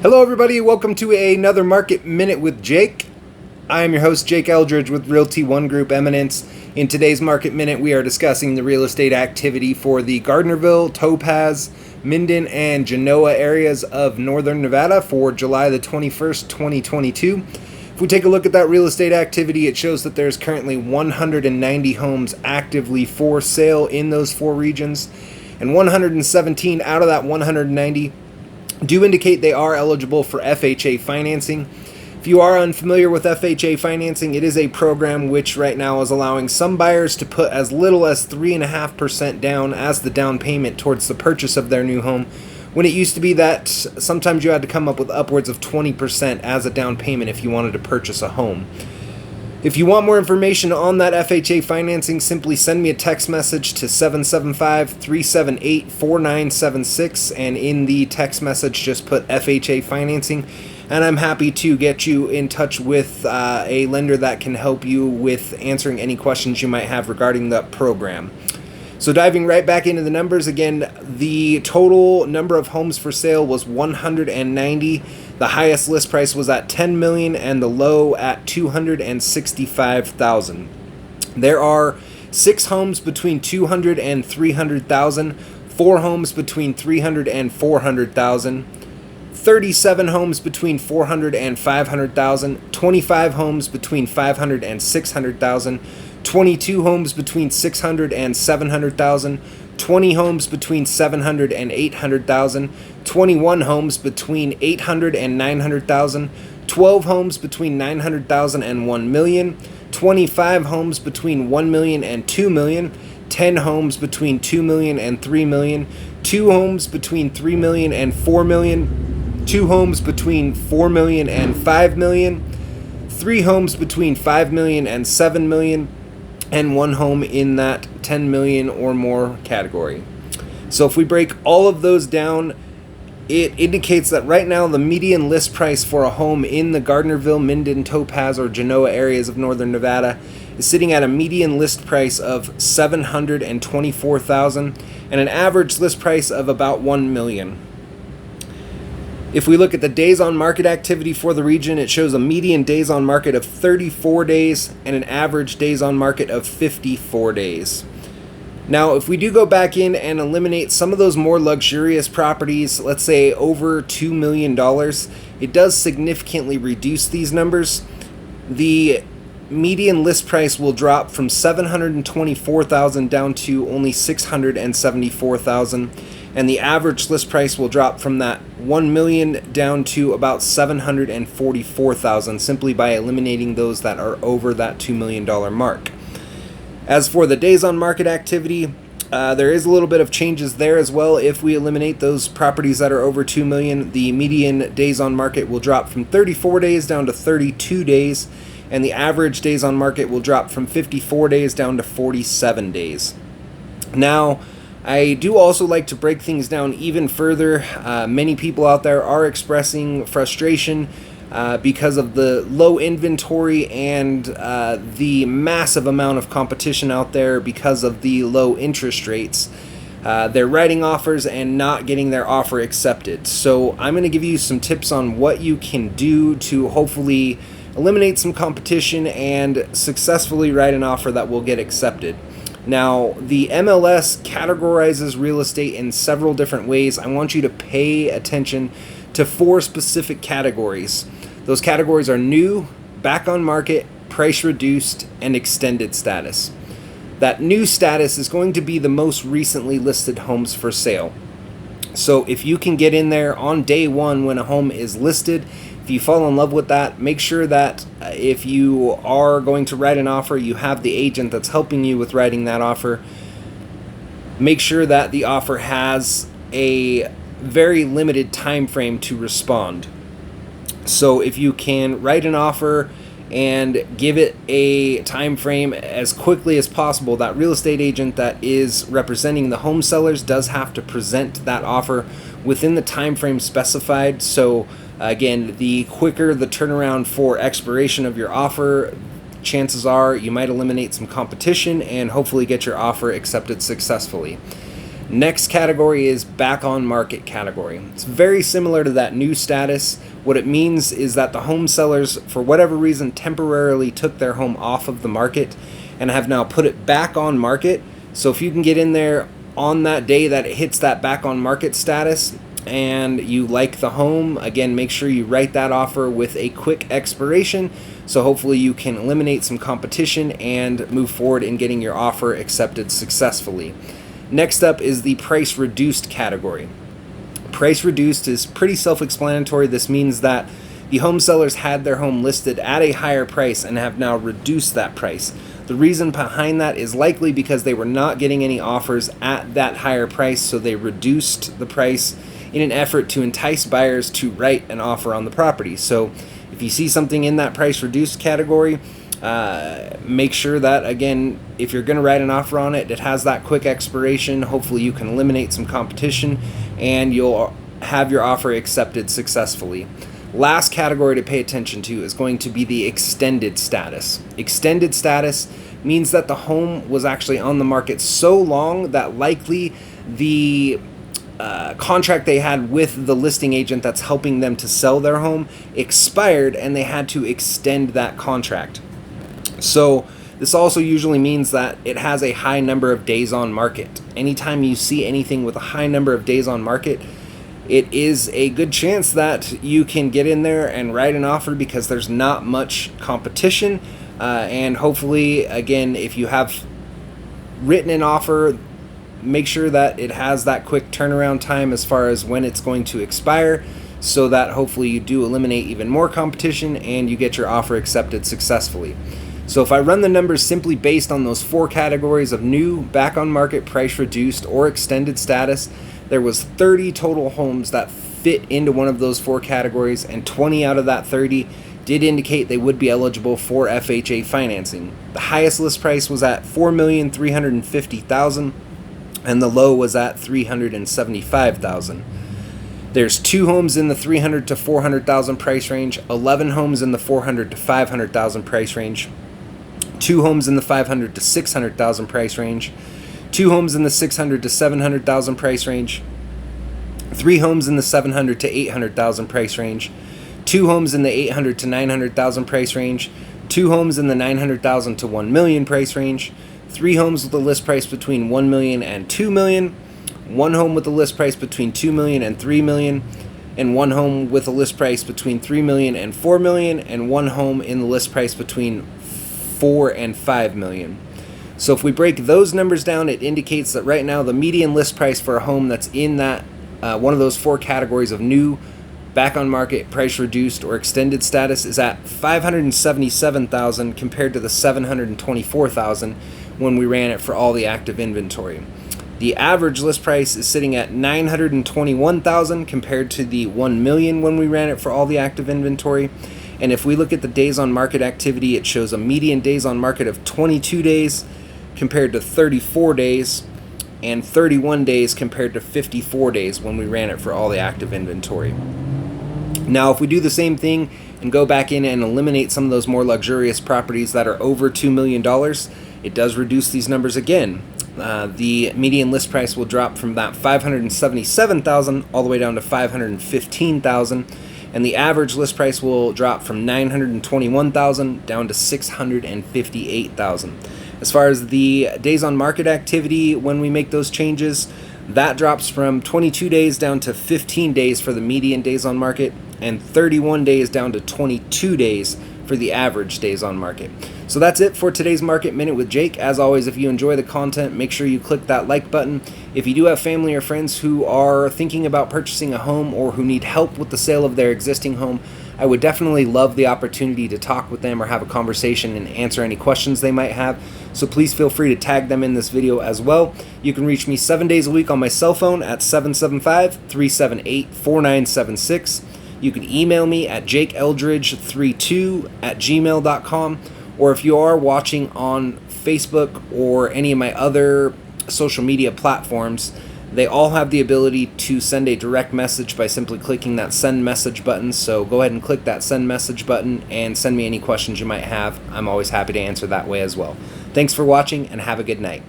Hello everybody, welcome to another Market Minute with Jake. I am your host, Jake Eldridge with Realty One Group Eminence. In today's Market Minute, we are discussing the real estate activity for the Gardnerville, Topaz, Minden, and Genoa areas of northern Nevada for July the 21st, 2022. If we take a look at that real estate activity, it shows that there's currently 190 homes actively for sale in those four regions, and 117 out of that 190 do indicate they are eligible for FHA financing. If you are unfamiliar with FHA financing, it is a program which right now is allowing some buyers to put as little as 3.5% down as the down payment towards the purchase of their new home, when it used to be that sometimes you had to come up with upwards of 20% as a down payment if you wanted to purchase a home. If you want more information on that FHA financing, simply send me a text message to 775-378-4976, and in the text message just put FHA financing, and I'm happy to get you in touch with a lender that can help you with answering any questions you might have regarding the program. So diving right back into the numbers again, the total number of homes for sale was 190. The highest list price was at $10 million and the low at $265,000. There are 6 homes between $200,000 and $300,000, 4 homes between $300,000 and $400,000, 37 homes between $400,000 and $500,000, 25 homes between $500,000 and $600,000, 22 homes between $600,000 and $700,000, 20 homes between $700,000 and $800,000, 21 homes between $800,000 and $900,000, 12 homes between $900,000 and $1 million, 25 homes between $1 million and $2 million, 10 homes between $2 million and $3 million, 2 homes between $3 million and $4 million, 2 homes between $4 million and $5 million, 3 homes between $5 million and $7 million, and 1 home in that $10 million or more category. So if we break all of those down, it indicates that right now the median list price for a home in the Gardnerville, Minden, Topaz, or Genoa areas of northern Nevada is sitting at a median list price of $724,000 and an average list price of about $1 million. If we look at the days on market activity for the region, it shows a median days on market of 34 days and an average days on market of 54 days. Now, if we do go back in and eliminate some of those more luxurious properties, let's say over $2 million, it does significantly reduce these numbers. The median list price will drop from $724,000 down to only $674,000. And the average list price will drop from that $1 million down to about $744,000 simply by eliminating those that are over that $2 million mark. As for the days on market activity, there is a little bit of changes there as well. If we eliminate those properties that are over $2 million, the median days on market will drop from 34 days down to 32 days, and the average days on market will drop from 54 days down to 47 days. Now, I do also like to break things down even further. Many people out there are expressing frustration because of the low inventory and the massive amount of competition out there because of the low interest rates. They're writing offers and not getting their offer accepted. So I'm going to give you some tips on what you can do to hopefully eliminate some competition and successfully write an offer that will get accepted. Now, the MLS categorizes real estate in several different ways. I want you to pay attention to 4 specific categories. Those categories are new, back on market, price reduced, and extended status. That new status is going to be the most recently listed homes for sale. So if you can get in there on day one when a home is listed, if you fall in love with that, make sure that if you are going to write an offer, you have the agent that's helping you with writing that offer. Make sure that the offer has a very limited time frame to respond. So if you can write an offer and give it a time frame as quickly as possible, that real estate agent that is representing the home sellers does have to present that offer within the time frame specified. So again, the quicker the turnaround for expiration of your offer, chances are you might eliminate some competition and hopefully get your offer accepted successfully. Next category is back on market category. It's very similar to that new status. What it means is that the home sellers, for whatever reason, temporarily took their home off of the market and have now put it back on market. So if you can get in there on that day that it hits that back on market status and you like the home, again, make sure you write that offer with a quick expiration, so hopefully you can eliminate some competition and move forward in getting your offer accepted successfully. Next up is the price reduced category. Price reduced is pretty self-explanatory. This means that the home sellers had their home listed at a higher price and have now reduced that price. The reason behind that is likely because they were not getting any offers at that higher price, so they reduced the price in an effort to entice buyers to write an offer on the property. So if you see something in that price reduced category, make sure that, again, if you're going to write an offer on it, it has that quick expiration. Hopefully you can eliminate some competition and you'll have your offer accepted successfully. Last category to pay attention to is going to be the extended status. Extended status means that the home was actually on the market so long that likely the contract they had with the listing agent that's helping them to sell their home expired and they had to extend that contract. So this also usually means that it has a high number of days on market. Anytime you see anything with a high number of days on market, it is a good chance that you can get in there and write an offer because there's not much competition. And hopefully, again, if you have written an offer, make sure that it has that quick turnaround time as far as when it's going to expire, so that hopefully you do eliminate even more competition and you get your offer accepted successfully. So if I run the numbers simply based on those 4 categories of new, back on market, price reduced, or extended status, there was 30 total homes that fit into one of those 4 categories, and 20 out of that 30 did indicate they would be eligible for FHA financing. The highest list price was at $4,350,000 and the low was at $375,000. There's 2 homes in the $300,000 to $400,000 price range, 11 homes in the $400,000 to $500,000 price range, 2 homes in the $500,000 to $600,000 price range, 2 homes in the $600,000 to $700,000 price range, 3 homes in the $700,000 to $800,000 price range, 2 homes in the $800,000 to $900,000 price range, 2 homes in the $900,000 to $1 million price range, 3 homes with a list price between $1 million and $2 million, 1 home with a list price between $2 million and $3 million, and 1 home with a list price between $3 million and $4 million, and 1 home in the list price between $4 and $5 million. So if we break those numbers down, it indicates that right now the median list price for a home that's in that one of those 4 categories of new, back on market, price reduced, or extended status is at $577,000 compared to the $724,000 when we ran it for all the active inventory. The average list price is sitting at $921,000 compared to the $1 million when we ran it for all the active inventory. And if we look at the days on market activity, it shows a median days on market of 22 days compared to 34 days, and 31 days compared to 54 days when we ran it for all the active inventory. Now, if we do the same thing and go back in and eliminate some of those more luxurious properties that are over $2 million, it does reduce these numbers again. The median list price will drop from that $577,000 all the way down to $515,000, and the average list price will drop from $921,000 down to $658,000. As far as the days on market activity, when we make those changes, that drops from 22 days down to 15 days for the median days on market, and 31 days down to 22 days for the average days on market. So that's it for today's Market Minute with Jake. As always, if you enjoy the content, make sure you click that like button. If you do have family or friends who are thinking about purchasing a home or who need help with the sale of their existing home, I would definitely love the opportunity to talk with them or have a conversation and answer any questions they might have. So please feel free to tag them in this video as well. You can reach me 7 days a week on my cell phone at 775-378-4976. You can email me at jakeeldridge32@gmail.com, or if you are watching on Facebook or any of my other social media platforms, they all have the ability to send a direct message by simply clicking that send message button. So go ahead and click that send message button and send me any questions you might have. I'm always happy to answer that way as well. Thanks for watching and have a good night.